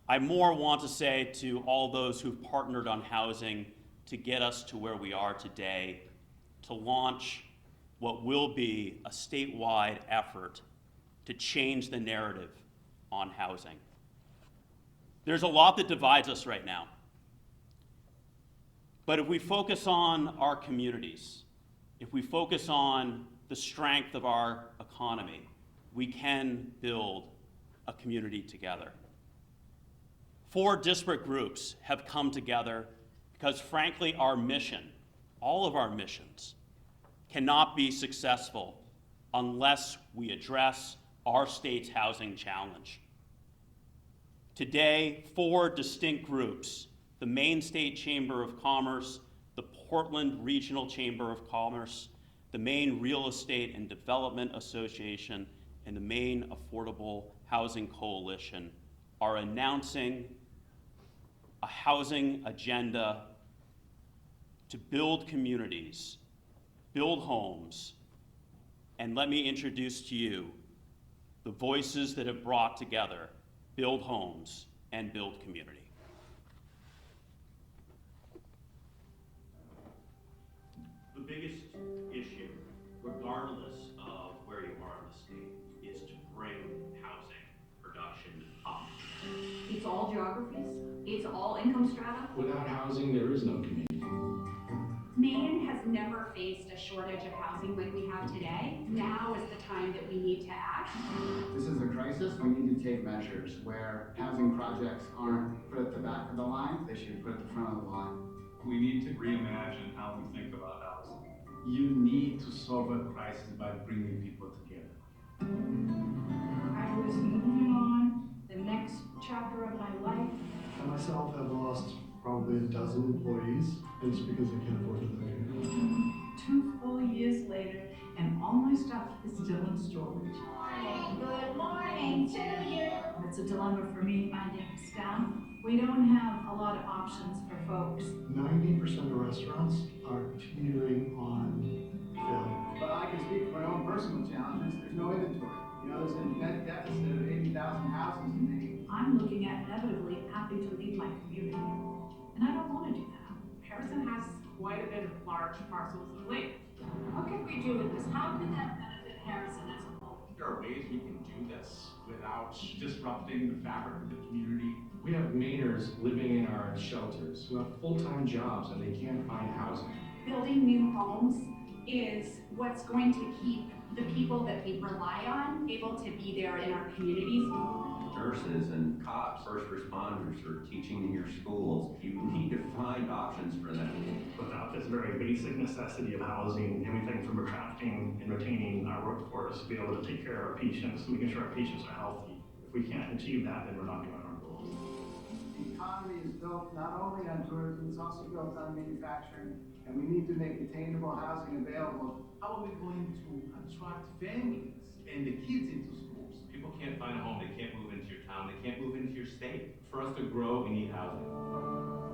I more want to say to all those who've partnered on housing to get us to where we are today, to launch what will be a statewide effort to change the narrative on housing. There's a lot that divides us right now. But if we focus on our communities, if we focus on the strength of our economy, we can build a community together. 4 disparate groups have come together because, frankly, our mission, all of our missions, cannot be successful unless we address our state's housing challenge. Today, 4 distinct groups, the Maine State Chamber of Commerce, the Portland Regional Chamber of Commerce, the Maine Real Estate and Development Association, and the Maine Affordable Housing Coalition, are announcing a housing agenda to build communities, build homes, and let me introduce to you the voices that have brought together build homes and build community. The biggest issue, regardless of where you are in the state, is to bring housing production up. It's all geographies, it's all income strata. Without housing, there is no community. Maine has never faced a shortage of housing like we have today. Now is the time that we need to act. This is a crisis. We need to take measures where housing projects aren't put at the back of the line, they should be put at the front of the line. We need to reimagine how we think about housing. You need to solve a crisis by bringing people together. I was moving on, the next chapter of my life. I myself have lost probably a dozen employees, and it's because I can't afford to live here. 2 full years later, and all my stuff is still in storage. Good morning to you. It's a dilemma for me finding staff. We don't have a lot of options for folks. 90% of restaurants are teetering on failure. But I can speak for my own personal challenges. There's no inventory. You know, there's a net deficit of 80,000 houses in Maine. I'm looking at inevitably having to leave my community, and I don't want to do that. Harrison has quite a bit of large parcels of land. What can we do with this? How can that benefit Harrison as a whole? There are ways we can do this without disrupting the fabric of the community. We have Mainers living in our shelters who have full-time jobs and they can't find housing. Building new homes is what's going to keep the people that we rely on able to be there in our communities. Nurses and cops, first responders are teaching in your schools. You need to find options for them. Without this very basic necessity of housing, everything from attracting and retaining our workforce, to be able to take care of our patients, making sure our patients are healthy. If we can't achieve that, then we're not doing our goals. The economy is built not only on tourism, it's also built on manufacturing, and we need to make attainable housing available. How are we going to attract families and the kids into schools? People can't find a home, they can't move into your town, they can't move into your state. For us to grow, we need housing.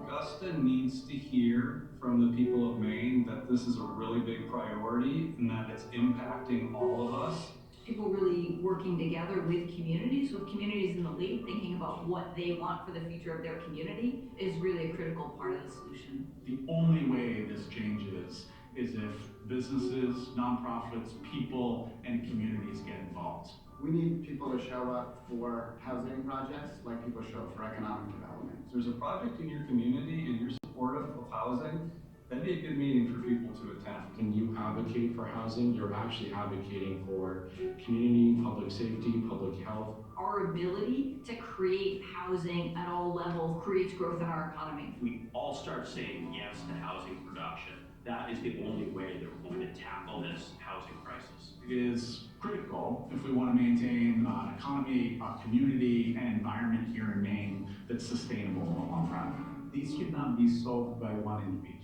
Augusta needs to hear from the people of Maine that this is a really big priority and that it's impacting all of us. People really working together with communities in the lead, thinking about what they want for the future of their community is really a critical part of the solution. The only way this changes is if businesses, nonprofits, people, and communities get involved. We need people to show up for housing projects like people show up for economic development. If there's a project in your community and you're supportive of housing, that'd be a good meeting for people to attend. When you advocate for housing, you're actually advocating for community, public safety, public health. Our ability to create housing at all levels creates growth in our economy. If we all start saying yes to housing production, that is the only way that we're going to tackle this housing crisis. It is critical if we want to maintain an economy, a community, and environment here in Maine that's sustainable in the long run. This cannot be solved by one individual.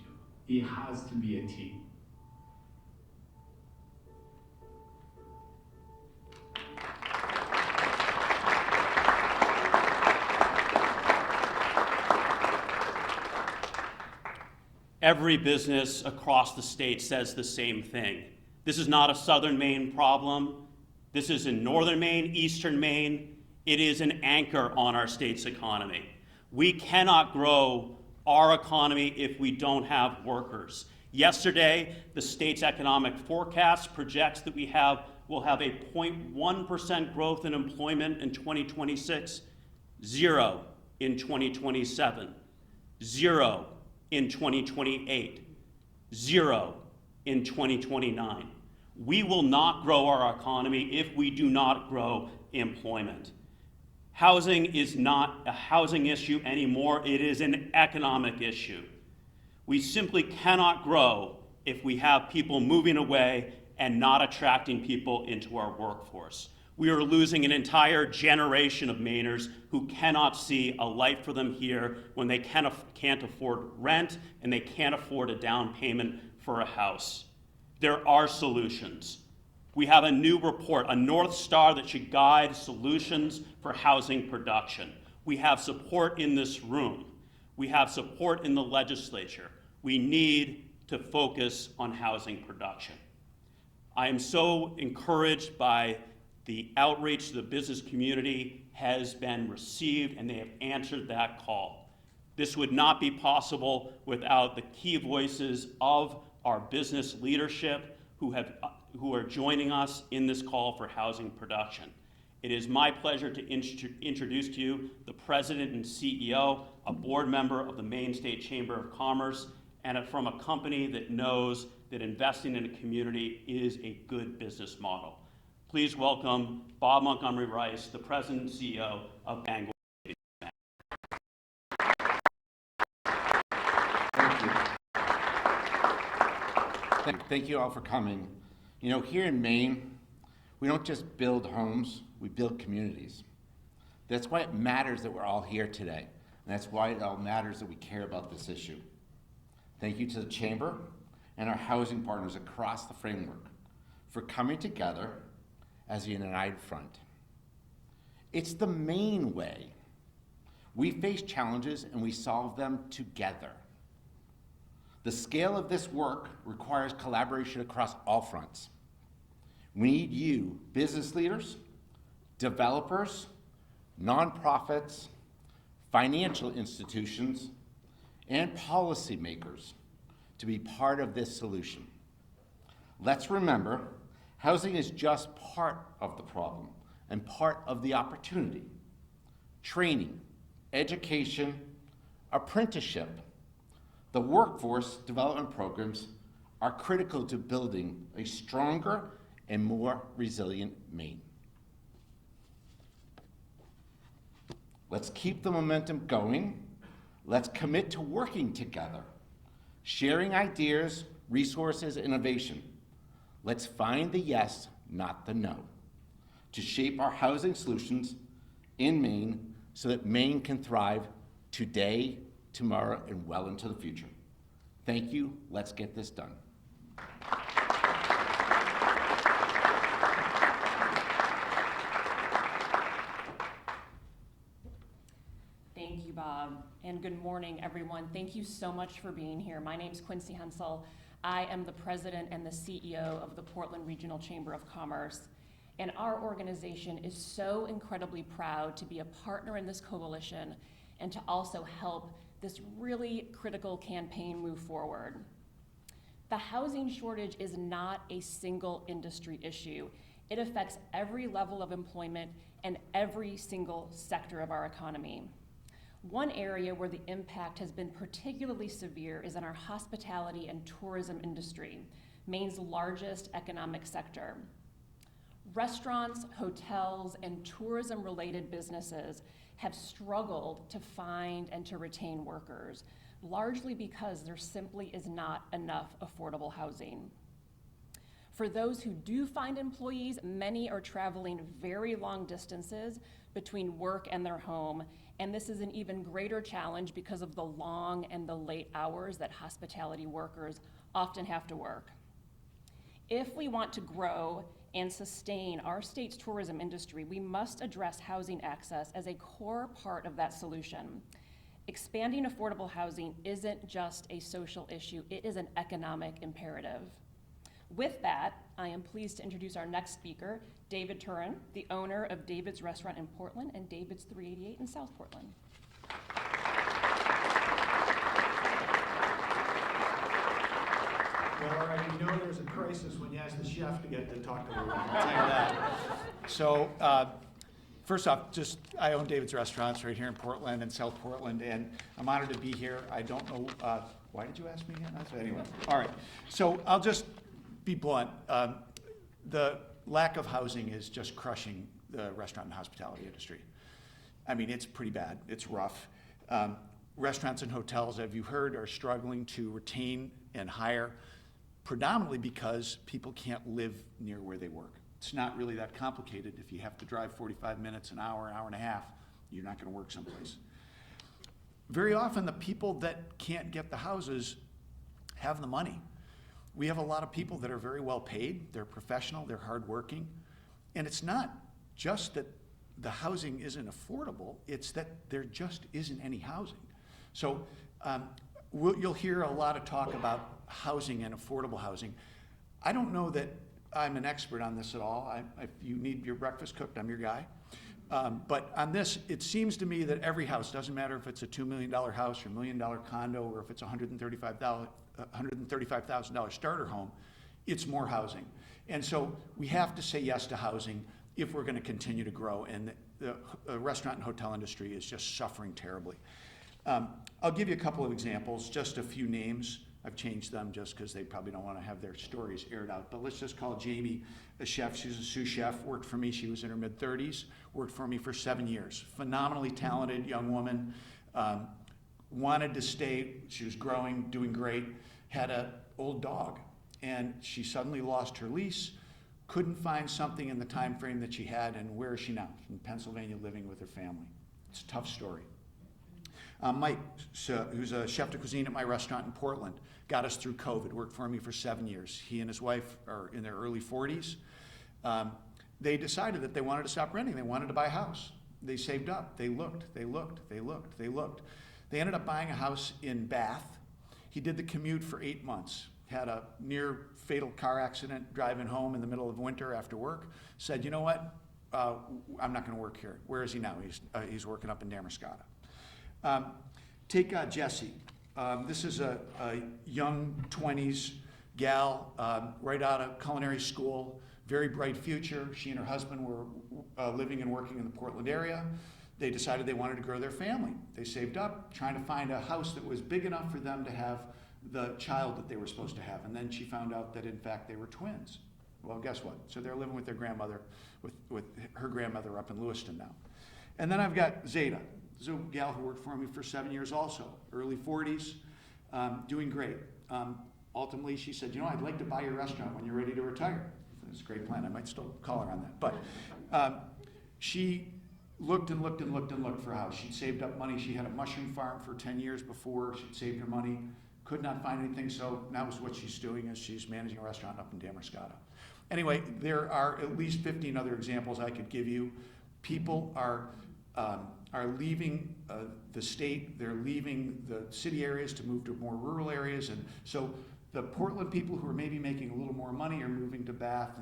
It has to be a team. Every business across the state says the same thing. This is not a southern Maine problem. This is in northern Maine, eastern Maine, It is an anchor on our state's economy. We cannot grow our economy if we don't have workers. Yesterday, the state's economic forecast projects that we'll have a 0.1% growth in employment in 2026, 0 in 2027, 0 in 2028, 0 in 2029. We will not grow our economy if we do not grow employment. Housing is not a housing issue anymore, it is an economic issue. We simply cannot grow if we have people moving away and not attracting people into our workforce. We are losing an entire generation of Mainers who cannot see a life for them here when they can't afford rent and they can't afford a down payment for a house. There are solutions. We have a new report, a North Star that should guide solutions for housing production. We have support in this room. We have support in the legislature. We need to focus on housing production. I am so encouraged by the outreach to the business community has been received, and they have answered that call. This would not be possible without the key voices of our business leadership who are joining us in this call for housing production. It is my pleasure to introduce to you the President and CEO, a board member of the Maine State Chamber of Commerce, and from a company that knows that investing in a community is a good business model. Please welcome Bob Montgomery Rice, the President and CEO of Bangor. Thank you all for coming. You know, here in Maine, we don't just build homes, we build communities. That's why it matters that we're all here today. And that's why it all matters that we care about this issue. Thank you to the Chamber and our housing partners across the framework for coming together as a united front. It's the Maine way. We face challenges and we solve them together. The scale of this work requires collaboration across all fronts. We need you, business leaders, developers, nonprofits, financial institutions, and policymakers to be part of this solution. Let's remember, housing is just part of the problem and part of the opportunity. Training, education, apprenticeship, the workforce development programs are critical to building a stronger and more resilient Maine. Let's keep the momentum going. Let's commit to working together, sharing ideas, resources, innovation. Let's find the yes, not the no, to shape our housing solutions in Maine so that Maine can thrive today, tomorrow, and well into the future. Thank you. Let's get this done. Thank you, Bob, and good morning, everyone. Thank you so much for being here. My name's Quincy Hensel. I am the president and the CEO of the Portland Regional Chamber of Commerce, and our organization is so incredibly proud to be a partner in this coalition and to also help this really critical campaign move forward. The housing shortage is not a single industry issue. It affects every level of employment and every single sector of our economy. One area where the impact has been particularly severe is in our hospitality and tourism industry, Maine's largest economic sector. Restaurants, hotels, and tourism-related businesses have struggled to find and to retain workers, largely because there simply is not enough affordable housing. For those who do find employees, many are traveling very long distances between work and their home, and this is an even greater challenge because of the long and the late hours that hospitality workers often have to work. If we want to grow and sustain our state's tourism industry, we must address housing access as a core part of that solution. Expanding affordable housing isn't just a social issue, it is an economic imperative. With that, I am pleased to introduce our next speaker, David Turin, the owner of David's Restaurant in Portland and David's 388 in South Portland. Well, all right, you know there's a crisis when you ask the chef to get to talk to the woman, I'll tell you that. So, first off, I own David's Restaurants right here in Portland and South Portland, and I'm honored to be here. I don't know, why did you ask me again? So anyway, all right. So I'll just be blunt. The lack of housing is just crushing the restaurant and hospitality industry. I mean, it's pretty bad. It's rough. Restaurants and hotels, as you heard, are struggling to retain and hire, predominantly because people can't live near where they work. It's not really that complicated. If you have to drive 45 minutes, an hour and a half, you're not going to work someplace. Very often, the people that can't get the houses have the money. We have a lot of people that are very well paid. They're professional, they're hardworking. And it's not just that the housing isn't affordable, it's that there just isn't any housing. So you'll hear a lot of talk about housing and affordable housing. I don't know that I'm an expert on this at all. If you need your breakfast cooked, I'm your guy. But on this, it seems to me that every house, doesn't matter if it's a $2 million house or $1 million condo or if it's a $135,000 starter home, it's more housing. And so we have to say yes to housing if we're going to continue to grow. And the restaurant and hotel industry is just suffering terribly. I'll give you a couple of examples, just a few names. I've changed them just because they probably don't want to have their stories aired out. But let's just call Jamie a chef. She's a sous chef, worked for me. She was in her mid-30s, worked for me for 7 years. Phenomenally talented young woman, wanted to stay. She was growing, doing great, had an old dog. And she suddenly lost her lease, couldn't find something in the time frame that she had, and where is she now? In Pennsylvania, living with her family. It's a tough story. Mike, who's a chef de cuisine at my restaurant in Portland, got us through COVID, worked for me for 7 years. He and his wife are in their early 40s. They decided that they wanted to stop renting. They wanted to buy a house. They saved up. They looked. They ended up buying a house in Bath. He did the commute for 8 months, had a near fatal car accident driving home in the middle of winter after work, said, you know what, I'm not gonna work here. Where is he now? He's working up in Damascata. Take Jessie. This is a young 20s gal, right out of culinary school, very bright future. She and her husband were living and working in the Portland area. They decided they wanted to grow their family. They saved up, trying to find a house that was big enough for them to have the child that they were supposed to have. And then she found out that in fact they were twins. Well, guess what? So they're living with their grandmother, with her grandmother up in Lewiston now. And then I've got Zeta. This is a gal who worked for me for 7 years also, early 40s, doing great. Ultimately, she said, you know, I'd like to buy your restaurant when you're ready to retire. It's a great plan. I might still call her on that. But she looked and looked and looked and looked for a house. She'd saved up money. She had a mushroom farm for 10 years before. She'd saved her money, could not find anything. So now what she's doing is she's managing a restaurant up in Damascata. Anyway, there are at least 15 other examples I could give you. People are leaving the state, they're leaving the city areas to move to more rural areas, and so the Portland people who are maybe making a little more money are moving to Bath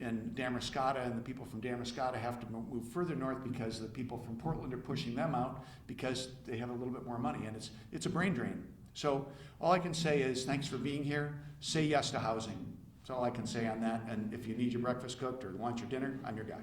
and Damascata, and the people from Damascata have to move further north because the people from Portland are pushing them out because they have a little bit more money, and it's a brain drain. So all I can say is thanks for being here. Say yes to housing. That's all I can say on that, and if you need your breakfast cooked or lunch or dinner, I'm your guy.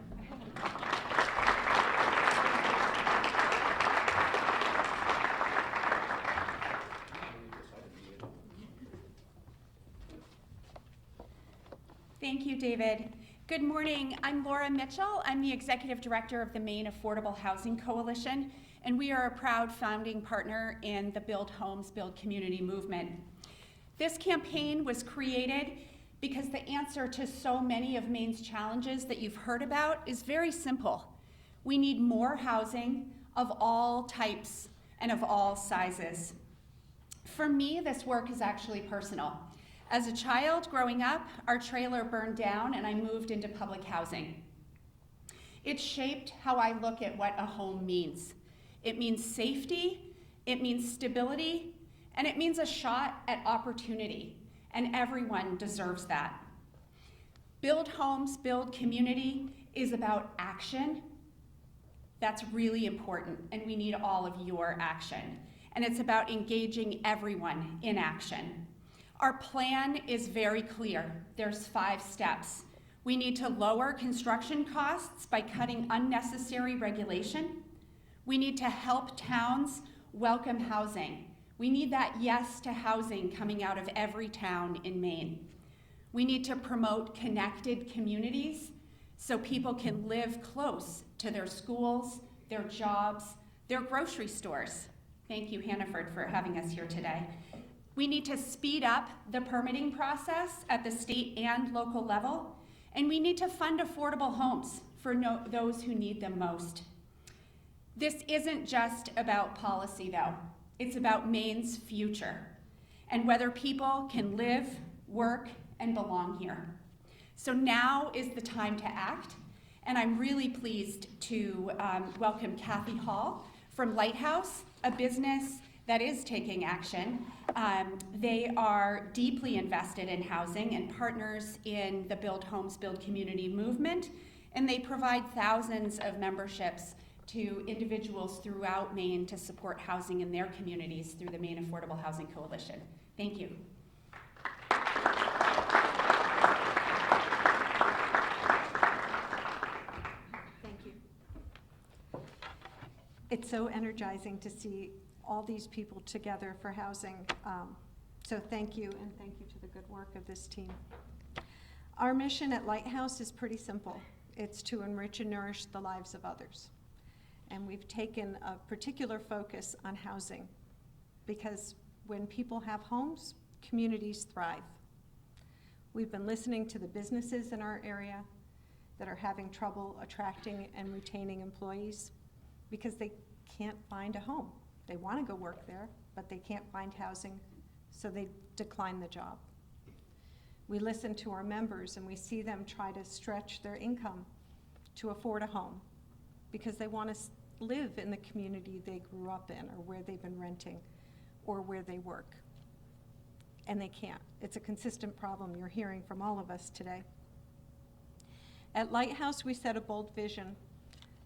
Thank you, David. Good morning. I'm Laura Mitchell. I'm the Executive Director of the Maine Affordable Housing Coalition, and we are a proud founding partner in the Build Homes, Build Community movement. This campaign was created because the answer to so many of Maine's challenges that you've heard about is very simple. We need more housing of all types and of all sizes. For me, this work is actually personal. As a child growing up, our trailer burned down and I moved into public housing. It shaped how I look at what a home means. It means safety, it means stability, and it means a shot at opportunity, and everyone deserves that. Build Homes, Build Community is about action. That's really important, and we need all of your action. And it's about engaging everyone in action. Our plan is very clear. There's 5 steps. We need to lower construction costs by cutting unnecessary regulation. We need to help towns welcome housing. We need that yes to housing coming out of every town in Maine. We need to promote connected communities so people can live close to their schools, their jobs, their grocery stores. Thank you, Hannaford, for having us here today. We need to speed up the permitting process at the state and local level, and we need to fund affordable homes for those who need them most. This isn't just about policy, though. It's about Maine's future and whether people can live, work, and belong here. So now is the time to act, and I'm really pleased to welcome Kathy Hall from Lighthouse, a business that is taking action. They are deeply invested in housing and partners in the Build Homes, Build Community movement, and they provide thousands of memberships to individuals throughout Maine to support housing in their communities through the Maine Affordable Housing Coalition. Thank you. Thank you. It's so energizing to see all these people together for housing. So thank you, and thank you to the good work of this team. Our mission at Lighthouse is pretty simple. It's to enrich and nourish the lives of others. And we've taken a particular focus on housing because when people have homes, communities thrive. We've been listening to the businesses in our area that are having trouble attracting and retaining employees because they can't find a home. They want to go work there, but they can't find housing, so they decline the job. We listen to our members and we see them try to stretch their income to afford a home because they want to live in the community they grew up in or where they've been renting or where they work. And they can't. It's a consistent problem you're hearing from all of us today. At Lighthouse, we set a bold vision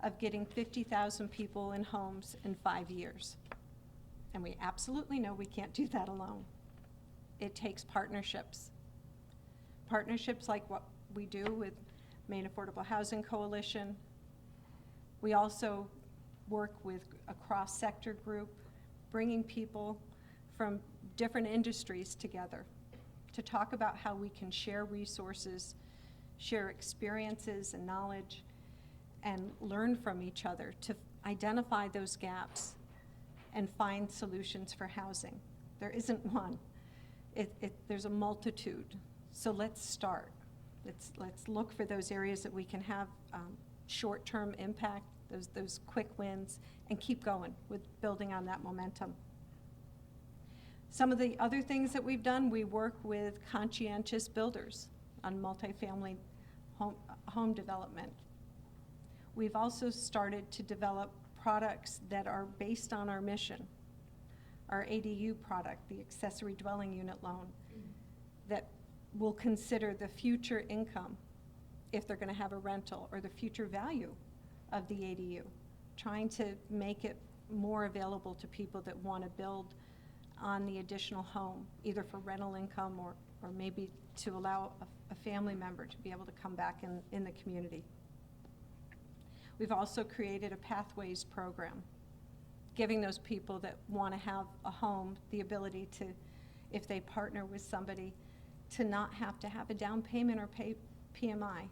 of getting 50,000 people in homes in 5 years. And we absolutely know we can't do that alone. It takes partnerships. Partnerships like what we do with Maine Affordable Housing Coalition. We also work with a cross-sector group, bringing people from different industries together to talk about how we can share resources, share experiences and knowledge, and learn from each other to identify those gaps and find solutions for housing. There isn't one. There's a multitude. So let's start. Let's look for those areas that we can have short-term impact, those quick wins, and keep going with building on that momentum. Some of the other things that we've done, we work with conscientious builders on multifamily home development. We've also started to develop products that are based on our mission. Our ADU product, the accessory dwelling unit loan, that will consider the future income if they're going to have a rental or the future value of the ADU, trying to make it more available to people that want to build on the additional home, either for rental income or maybe to allow a family member to be able to come back in the community. We've also created a Pathways program, giving those people that want to have a home the ability to, if they partner with somebody, to not have to have a down payment or pay PMI.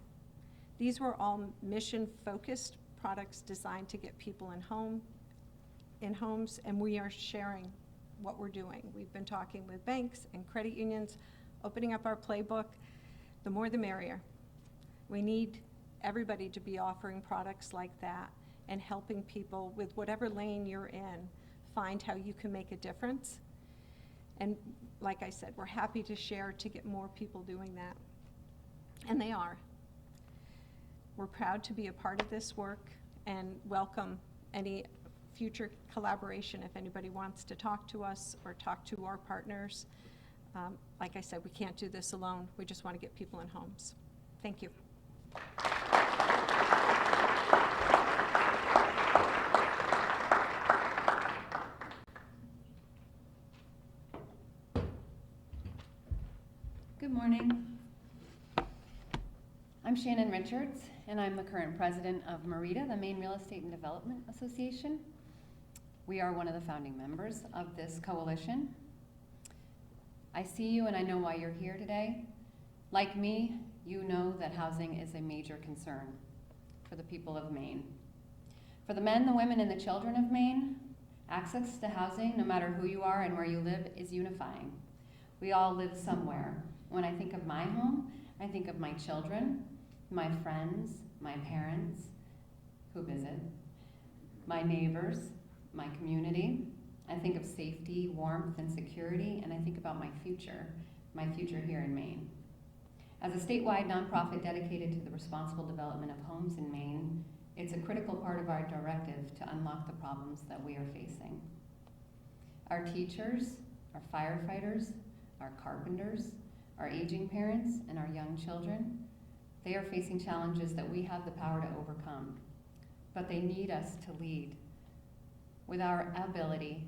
These were all mission-focused products designed to get people in homes, and we are sharing what we're doing. We've been talking with banks and credit unions, opening up our playbook. The more the merrier. We need everybody to be offering products like that and helping people with whatever lane you're in find how you can make a difference. And like I said, we're happy to share to get more people doing that. And they are. We're proud to be a part of this work and welcome any future collaboration if anybody wants to talk to us or talk to our partners. Like I said, we can't do this alone. We just want to get people in homes. Thank you. Good morning. I'm Shannon Richards, and I'm the current president of MREDA, the Maine Real Estate and Development Association. We are one of the founding members of this coalition. I see you and I know why you're here today. Like me, you know that housing is a major concern for the people of Maine. For the men, the women, and the children of Maine, access to housing, no matter who you are and where you live, is unifying. We all live somewhere. When I think of my home, I think of my children, my friends, my parents who visit, my neighbors, my community. I think of safety, warmth, and security, and I think about my future here in Maine. As a statewide nonprofit dedicated to the responsible development of homes in Maine, it's a critical part of our directive to unlock the problems that we are facing. Our teachers, our firefighters, our carpenters, our aging parents, and our young children, they are facing challenges that we have the power to overcome, but they need us to lead. With our ability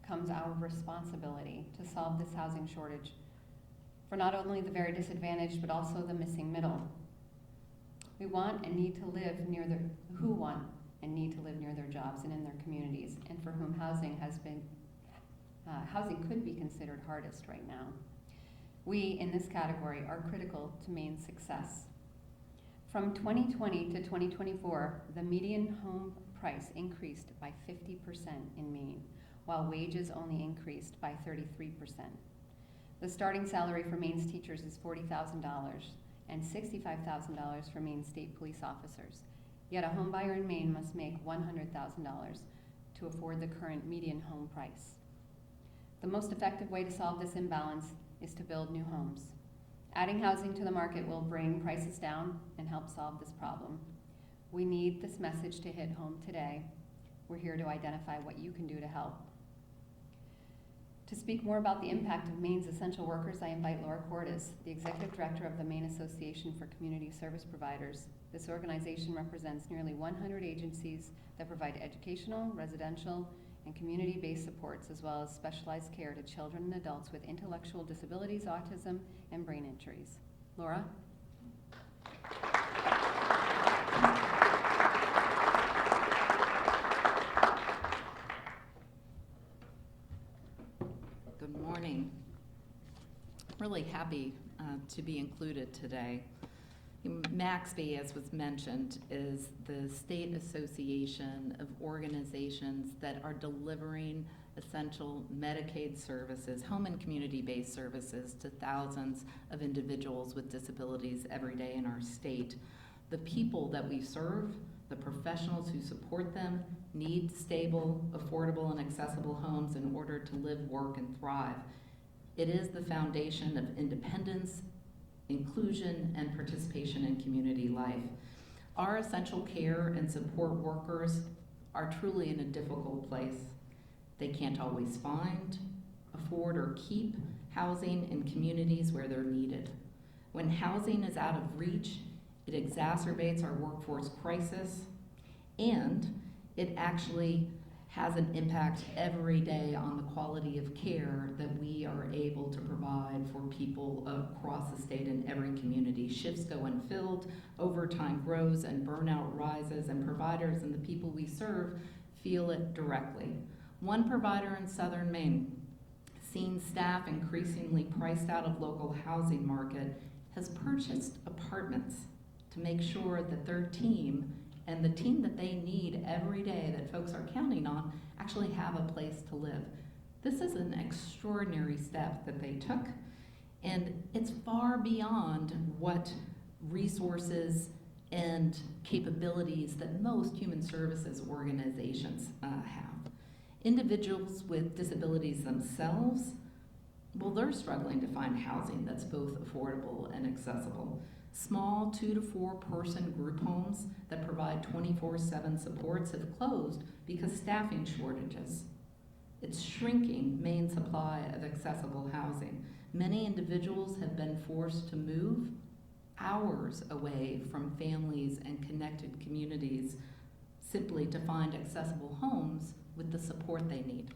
comes our responsibility to solve this housing shortage for not only the very disadvantaged, but also the missing middle. We want and need to live near who want and need to live near their jobs and in their communities, and for whom housing could be considered hardest right now. We, in this category, are critical to Maine's success. From 2020 to 2024, the median home price increased by 50% in Maine, while wages only increased by 33%. The starting salary for Maine's teachers is $40,000 and $65,000 for Maine state police officers. Yet a home buyer in Maine must make $100,000 to afford the current median home price. The most effective way to solve this imbalance is to build new homes. Adding housing to the market will bring prices down and help solve this problem. We need this message to hit home today. We're here to identify what you can do to help. To speak more about the impact of Maine's essential workers, I invite Laura Cordes, the Executive Director of the Maine Association for Community Service Providers. This organization represents nearly 100 agencies that provide educational, residential, and community-based supports, as well as specialized care to children and adults with intellectual disabilities, autism, and brain injuries. Laura? Good morning. Really happy to be included today. MAXB, as was mentioned, is the state association of organizations that are delivering essential Medicaid services, home and community-based services to thousands of individuals with disabilities every day in our state. The people that we serve, the professionals who support them, need stable, affordable, and accessible homes in order to live, work, and thrive. It is the foundation of independence, inclusion, and participation in community life. Our essential care and support workers are truly in a difficult place. They can't always find, afford, or keep housing in communities where they're needed. When housing is out of reach, it exacerbates our workforce crisis, and it actually has an impact every day on the quality of care that we are able to provide for people across the state in every community. Shifts go unfilled, overtime grows, and burnout rises, and providers and the people we serve feel it directly. One provider in southern Maine, seeing staff increasingly priced out of local housing market, has purchased apartments to make sure that their team and the team that they need every day that folks are counting on actually have a place to live. This is an extraordinary step that they took, and it's far beyond what resources and capabilities that most human services organizations have. Individuals with disabilities themselves, well, they're struggling to find housing that's both affordable and accessible. Small 2 to 4 person group homes that provide 24/7 supports have closed because staffing shortages. It's shrinking Maine's supply of accessible housing. Many individuals have been forced to move hours away from families and connected communities simply to find accessible homes with the support they need.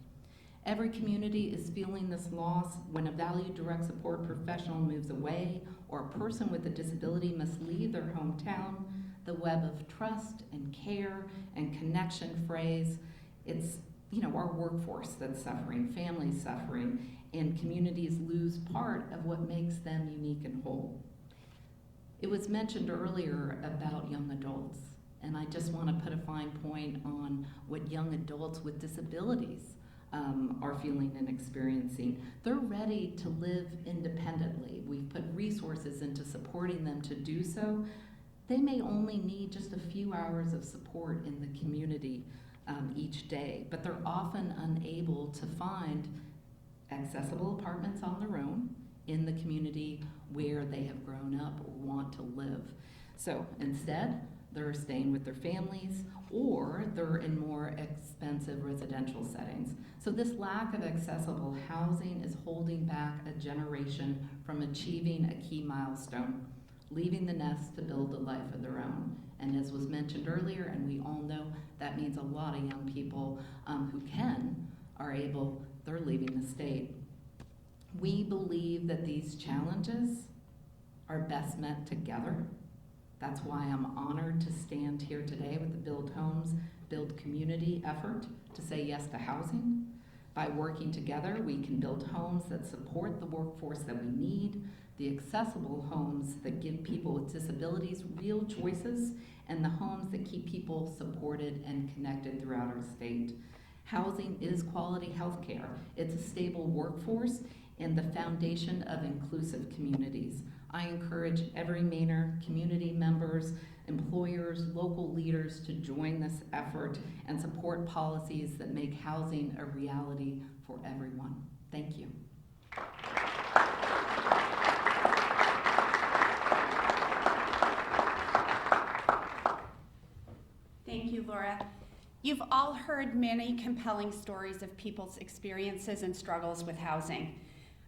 Every community is feeling this loss when a valued direct support professional moves away or a person with a disability must leave their hometown. The web of trust and care and connection phrase, it's our workforce that's suffering, families suffering, and communities lose part of what makes them unique and whole. It was mentioned earlier about young adults, and I just want to put a fine point on what young adults with disabilities are feeling and experiencing. They're ready to live independently. We've put resources into supporting them to do so. They may only need just a few hours of support in the community each day, but they're often unable to find accessible apartments on their own in the community where they have grown up or want to live. So instead, they're staying with their families or they're in more expensive residential settings. So this lack of accessible housing is holding back a generation from achieving a key milestone, leaving the nest to build a life of their own. And as was mentioned earlier, and we all know, that means a lot of young people who are able, they're leaving the state. We believe that these challenges are best met together. That's why I'm honored to stand here today with the Build Homes, Build Community effort to say yes to housing. By working together, we can build homes that support the workforce that we need, the accessible homes that give people with disabilities real choices, and the homes that keep people supported and connected throughout our state. Housing is quality health care. It's a stable workforce and the foundation of inclusive communities. I encourage every Mainer, community members, employers, local leaders to join this effort and support policies that make housing a reality for everyone. Thank you. Thank you, Laura. You've all heard many compelling stories of people's experiences and struggles with housing.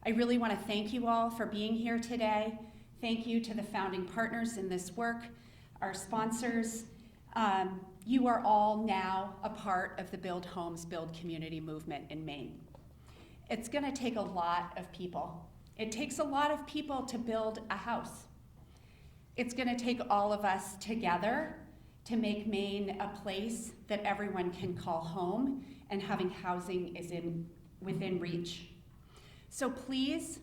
I really want to thank you all for being here today. Thank you to the founding partners in this work, our sponsors. You are all now a part of the Build Homes, Build Community movement in Maine. It's going to take a lot of people. It takes a lot of people to build a house. It's going to take all of us together to make Maine a place that everyone can call home, and having housing is within reach. So please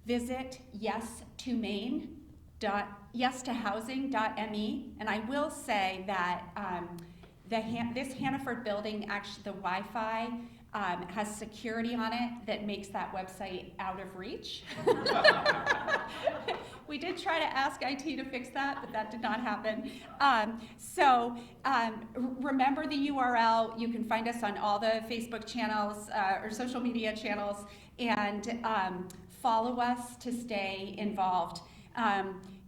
visit yestohousing.me, and I will say that this Hannaford building, actually the Wi-Fi has security on it that makes that website out of reach. We did try to ask IT to fix that, but that did not happen. Remember the URL. You can find us on all the Facebook channels or social media channels, and follow us to stay involved.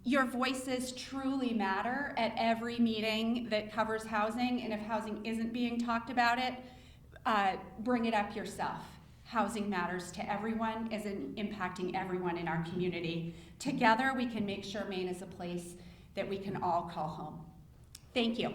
Your voices truly matter at every meeting that covers housing, and if housing isn't being talked about bring it up yourself. Housing matters to everyone, is impacting everyone in our community. Together, we can make sure Maine is a place that we can all call home. Thank you.